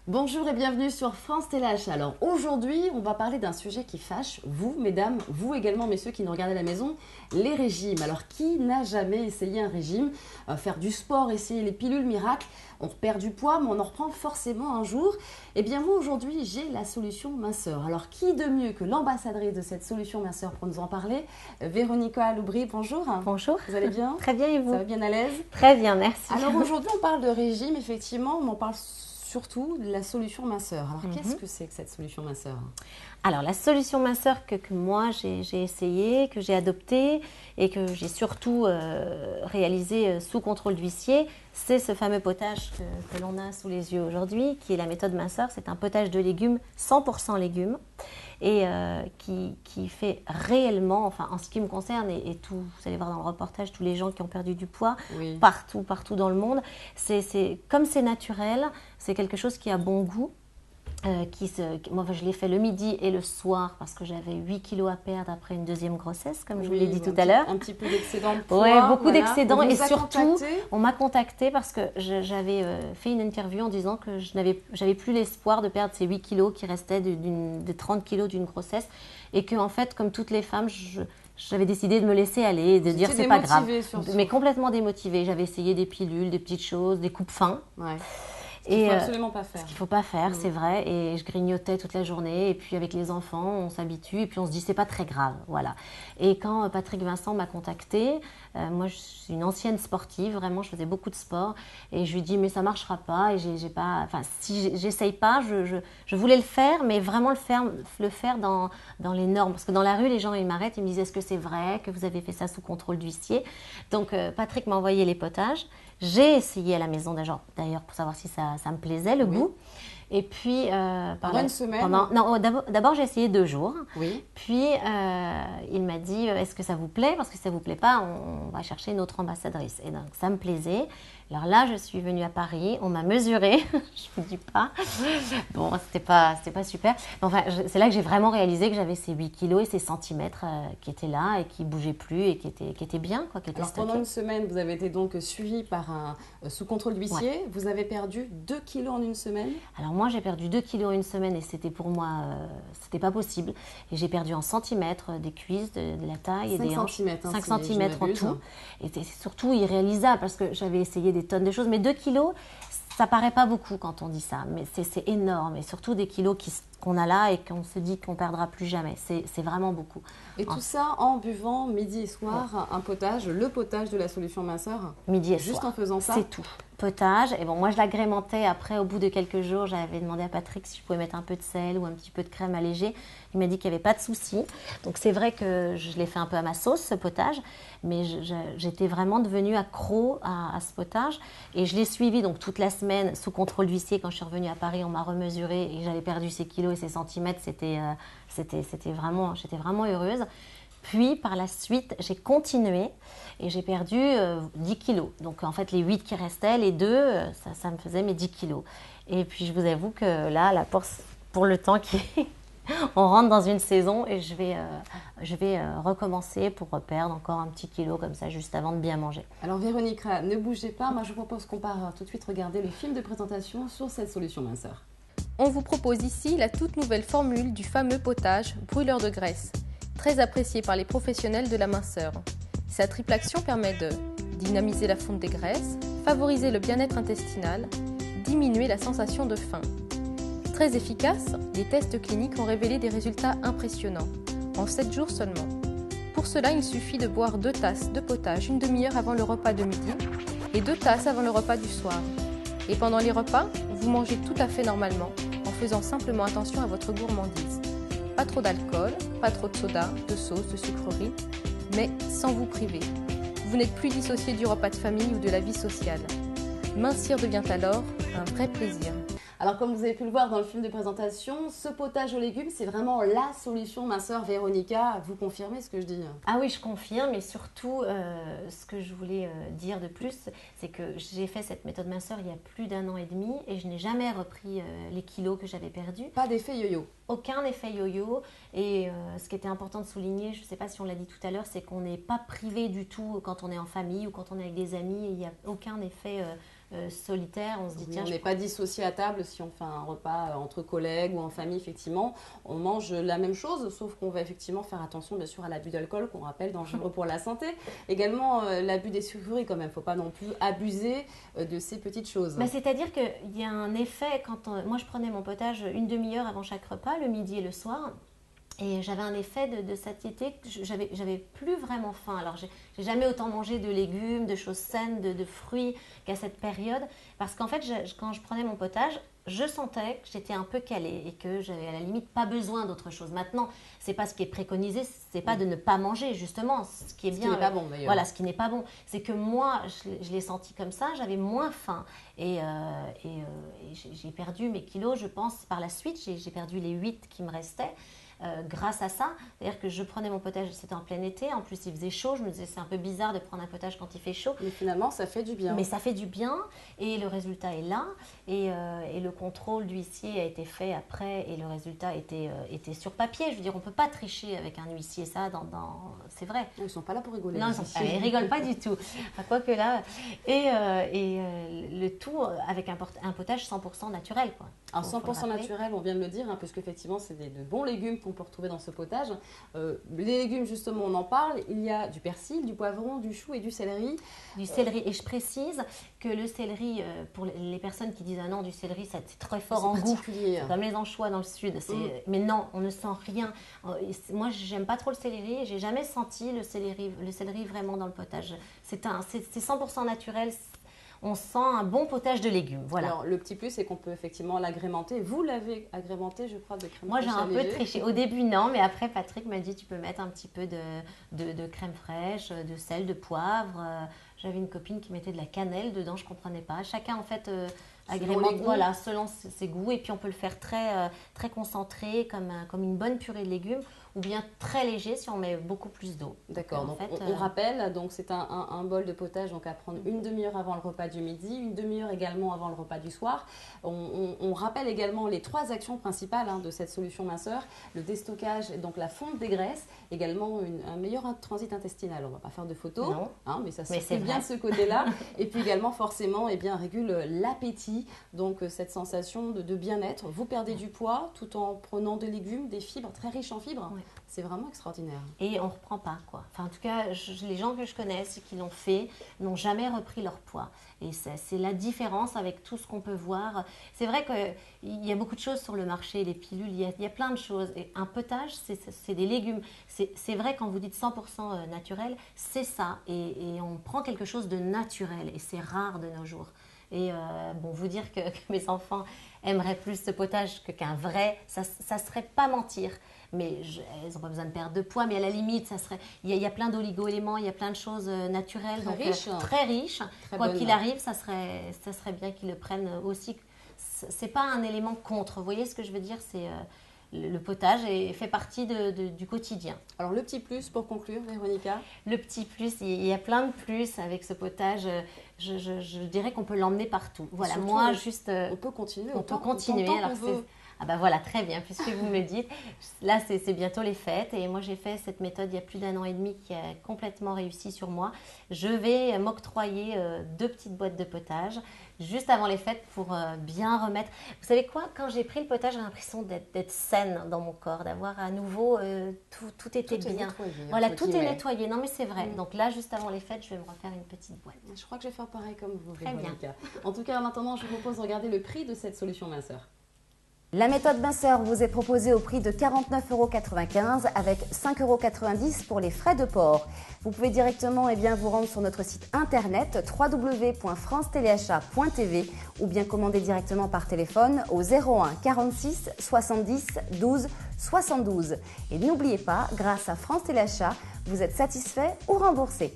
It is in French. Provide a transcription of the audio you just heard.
Bonjour et bienvenue sur France TLH. Alors aujourd'hui, on va parler d'un sujet qui fâche, vous mesdames, vous également messieurs qui nous regardez à la maison, les régimes. Alors qui n'a jamais essayé un régime? Faire du sport, essayer les pilules miracles, on perd du poids mais on en reprend forcément un jour. Eh bien moi aujourd'hui, j'ai la solution minceur. Alors qui de mieux que l'ambassadrice de cette solution minceur pour nous en parler? Véronica Aloubry, bonjour. Bonjour. Vous allez bien? Très bien et vous? Ça va bien à l'aise? Très bien, merci. Alors aujourd'hui, on parle de régime, effectivement, on en parle surtout de la solution minceur. Alors qu'est-ce que c'est que cette solution minceur? Alors la solution minceur que moi j'ai essayé, que j'ai adoptée et que j'ai surtout réalisé sous contrôle d'huissier, c'est ce fameux potage que l'on a sous les yeux aujourd'hui, qui est la méthode minceur. C'est un potage de légumes, 100% légumes, et qui fait réellement, enfin en ce qui me concerne, et tout, vous allez voir dans le reportage, tous les gens qui ont perdu du poids, Oui. partout dans le monde, comme c'est naturel, c'est quelque chose qui a bon goût. Moi, je l'ai fait le midi et le soir parce que j'avais 8 kilos à perdre après une deuxième grossesse, comme je vous l'ai dit tout à l'heure. Un petit peu d'excédent de poids. Oui, beaucoup voilà. d'excédents. Et surtout, contacté on m'a contacté parce que j'avais fait une interview en disant que j'avais plus l'espoir de perdre ces 8 kilos qui restaient des 30 kilos d'une grossesse. Et que, en fait, comme toutes les femmes, j'avais décidé de me laisser aller, de dire c'est pas grave. Mais complètement démotivée. J'avais essayé des pilules, des petites choses, des coupes-faim. Ouais. Ce qu'il ne faut absolument pas faire. Ce qu'il ne faut pas faire, c'est vrai. Et je grignotais toute la journée. Et puis avec les enfants, on s'habitue. Et puis on se dit, c'est pas très grave. Voilà. Et quand Patrick Vincent m'a contactée, moi je suis une ancienne sportive, vraiment, je faisais beaucoup de sport. Et je lui dis, mais ça ne marchera pas. Et j'ai pas, enfin, si j'essaye pas, je voulais le faire, mais vraiment le faire dans les normes. Parce que dans la rue, les gens, ils m'arrêtent, ils me disent, est-ce que c'est vrai que vous avez fait ça sous contrôle d'huissier? Donc Patrick m'a envoyé les potages. J'ai essayé à la maison d'ailleurs pour savoir si ça me plaisait, le goût. Et puis, pendant une semaine non, d'abord j'ai essayé 2 jours. Oui. Puis il m'a dit, est-ce que ça vous plaît? Parce que si ça ne vous plaît pas, on va chercher une autre ambassadrice. Et donc ça me plaisait. Alors là, je suis venue à Paris, on m'a mesuré, je ne vous dis pas. Bon, c'était pas super. Enfin, c'est là que j'ai vraiment réalisé que j'avais ces 8 kilos et ces centimètres qui étaient là et qui ne bougeaient plus et qui étaient bien, quoi, qui étaient Alors stockés. pendant une semaine, vous avez été donc suivi par un sous contrôle d'huissier. Ouais. Vous avez perdu 2 kilos en une semaine? Alors moi, j'ai perdu 2 kilos en une semaine et c'était pour moi, c'était pas possible. Et j'ai perdu en centimètres des cuisses, de la taille et des hanches. 5 centimètres en tout. Et c'est surtout irréalisable parce que j'avais essayé des tonnes de choses. Mais 2 kilos, ça paraît pas beaucoup quand on dit ça. Mais c'est énorme. Et surtout des kilos qu'on a là et qu'on se dit qu'on perdra plus jamais. C'est vraiment beaucoup. Et tout ça en buvant midi et soir un potage, le potage de la solution minceur? Midi et soir. Juste en faisant ça? C'est tout. Potage. Et bon, moi, je l'agrémentais. Après, au bout de quelques jours, j'avais demandé à Patrick si je pouvais mettre un peu de sel ou un petit peu de crème allégée. Il m'a dit qu'il n'y avait pas de souci. Donc, c'est vrai que je l'ai fait un peu à ma sauce, ce potage. Mais j'étais vraiment devenue accro à ce potage. Et je l'ai suivi donc toute la semaine sous contrôle d'huissier. Quand je suis revenue à Paris, on m'a remesuré et j'avais perdu ces kilos et ces centimètres. J'étais vraiment heureuse. Puis, par la suite, j'ai continué et j'ai perdu 10 kilos. Donc, en fait, les 8 qui restaient, les 2, ça me faisait mes 10 kilos. Et puis, je vous avoue que là, pour le temps qui est, on rentre dans une saison et je vais recommencer pour reperdre encore un petit kilo comme ça, juste avant de bien manger. Alors, Véronica, ne bougez pas. Moi, je vous propose qu'on part tout de suite regarder le film de présentation sur cette solution minceur. On vous propose ici la toute nouvelle formule du fameux potage brûleur de graisse, très apprécié par les professionnels de la minceur. Sa triple action permet de dynamiser la fonte des graisses, favoriser le bien-être intestinal, diminuer la sensation de faim. Très efficace, les tests cliniques ont révélé des résultats impressionnants, en 7 jours seulement. Pour cela, il suffit de boire 2 tasses de potage une demi-heure avant le repas de midi et 2 tasses avant le repas du soir. Et pendant les repas, vous mangez tout à fait normalement, en faisant simplement attention à votre gourmandise. Pas trop d'alcool, pas trop de soda, de sauce, de sucreries, mais sans vous priver. Vous n'êtes plus dissocié du repas de famille ou de la vie sociale. Mincir devient alors un vrai plaisir. Alors comme vous avez pu le voir dans le film de présentation, ce potage aux légumes, c'est vraiment la solution minceur. Véronica, vous confirmez ce que je dis? Ah oui, je confirme, et surtout, ce que je voulais dire de plus, c'est que j'ai fait cette méthode minceur il y a plus d'1 an et demi et je n'ai jamais repris les kilos que j'avais perdus. Pas d'effet yo-yo? Aucun effet yo-yo, et ce qui était important de souligner, je ne sais pas si on l'a dit tout à l'heure, c'est qu'on n'est pas privé du tout quand on est en famille ou quand on est avec des amis, et il n'y a aucun effet solitaire, on se dit Oui, tiens, on n'est pas dissocié à table si on fait un repas entre collègues ou en famille, effectivement. On mange la même chose, sauf qu'on va effectivement faire attention, bien sûr, à l'abus d'alcool, qu'on rappelle dangereux pour la santé. Également, l'abus des sucreries, quand même. Il ne faut pas non plus abuser de ces petites choses. Bah, c'est-à-dire qu'il y a un effet, moi je prenais mon potage une demi-heure avant chaque repas, le midi et le soir. Et j'avais un effet de satiété, j'avais plus vraiment faim. Alors, j'ai jamais autant mangé de légumes, de choses saines, de fruits qu'à cette période. Parce qu'en fait, quand je prenais mon potage, je sentais que j'étais un peu calée et que j'avais à la limite pas besoin d'autre chose. Maintenant, c'est pas ce qui est préconisé, c'est pas de ne pas manger, justement. Ce qui est bien. Ce qui n'est pas bon, d'ailleurs. Voilà, ce qui n'est pas bon. C'est que moi, je l'ai senti comme ça, j'avais moins faim. Et j'ai perdu mes kilos, je pense, par la suite. J'ai perdu les 8 qui me restaient. Grâce à ça, c'est-à-dire que je prenais mon potage, c'était en plein été, en plus il faisait chaud, je me disais c'est un peu bizarre de prendre un potage quand il fait chaud. Mais finalement ça fait du bien. Mais ça fait du bien et le résultat est là et le contrôle d'huissier a été fait après et le résultat était sur papier. Je veux dire, on ne peut pas tricher avec un huissier, ça, c'est vrai. Ils ne sont pas là pour rigoler. Non, ils ne rigolent pas du tout. Enfin, quoique là, le tout avec un potage 100% naturel, quoi. Alors 100% naturel, on vient de le dire, parce qu'effectivement c'est de bons légumes qu'on peut retrouver dans ce potage. Les légumes, justement, on en parle. Il y a du persil, du poivron, du chou et du céleri. Du céleri. Et je précise que le céleri, pour les personnes qui disent ah non, du céleri, c'est très fort en goût. C'est comme les anchois dans le sud. Mais non, on ne sent rien. Moi, j'aime pas trop le céleri. J'ai jamais senti le céleri vraiment dans le potage. C'est 100% naturel. On sent un bon potage de légumes. Voilà. Alors, le petit plus, c'est qu'on peut effectivement l'agrémenter. Vous l'avez agrémenté, je crois, de crème fraîche. Moi, j'ai un peu triché. Au début, non, mais après, Patrick m'a dit tu peux mettre un petit peu de crème fraîche, de sel, de poivre. J'avais une copine qui mettait de la cannelle dedans, je ne comprenais pas. Chacun, en fait, agrémente selon ses goûts. Et puis, on peut le faire très concentré, comme une bonne purée de légumes, ou bien très léger si on met beaucoup plus d'eau. D'accord, donc on rappelle, donc c'est un bol de potage donc à prendre une demi-heure avant le repas du midi, une demi-heure également avant le repas du soir. On rappelle également les 3 actions principales de cette solution minceur, le déstockage, donc la fonte des graisses, également un meilleur transit intestinal. On ne va pas faire de photos, mais ça c'est bien ce côté-là. Et puis également forcément, régule l'appétit, donc cette sensation de bien-être. Vous perdez du poids tout en prenant des légumes, des fibres, très riches en fibres. Oui. C'est vraiment extraordinaire. Et on ne reprend pas, quoi. Enfin, en tout cas, les gens que je connais qui l'ont fait n'ont jamais repris leur poids. Et c'est la différence avec tout ce qu'on peut voir. C'est vrai qu'il y a beaucoup de choses sur le marché, les pilules, il y a plein de choses. Et un potage, c'est des légumes. C'est vrai, quand vous dites 100% naturel, c'est ça. Et on prend quelque chose de naturel. Et c'est rare de nos jours. Et vous dire que mes enfants aimeraient plus ce potage qu'un vrai, ça ne serait pas mentir. Mais elles n'ont pas besoin de perdre de poids, mais à la limite, il y a plein d'oligo-éléments, il y a plein de choses naturelles, très riches. Quoi qu'il arrive, ça serait bien qu'ils le prennent aussi. C'est pas un élément contre. Vous voyez ce que je veux dire? C'est le potage fait partie du quotidien. Alors le petit plus pour conclure, Véronica? Le petit plus, il y a plein de plus avec ce potage. Je dirais qu'on peut l'emmener partout. Voilà, surtout, moi on peut continuer. On peut continuer. Alors ah bah voilà, très bien, puisque vous me le dites. Là, c'est bientôt les fêtes et moi, j'ai fait cette méthode il y a plus d'1 an et demi qui a complètement réussi sur moi. Je vais m'octroyer 2 petites boîtes de potage juste avant les fêtes pour bien remettre. Vous savez quoi? Quand j'ai pris le potage, j'ai l'impression d'être saine dans mon corps, d'avoir à nouveau tout était bien. Nettoyé, voilà, tout est nettoyé. Non, mais c'est vrai. Donc là, juste avant les fêtes, je vais me refaire une petite boîte. Je crois que je vais faire pareil comme vous, Très Véronica. bien. En tout cas, en attendant, je vous propose de regarder le prix de cette solution minceur. La méthode minceur vous est proposée au prix de 49,95 € avec 5,90 € pour les frais de port. Vous pouvez directement vous rendre sur notre site internet www.franceteleachat.tv ou bien commander directement par téléphone au 01 46 70 12 72. Et n'oubliez pas, grâce à France Téléachat, vous êtes satisfait ou remboursé.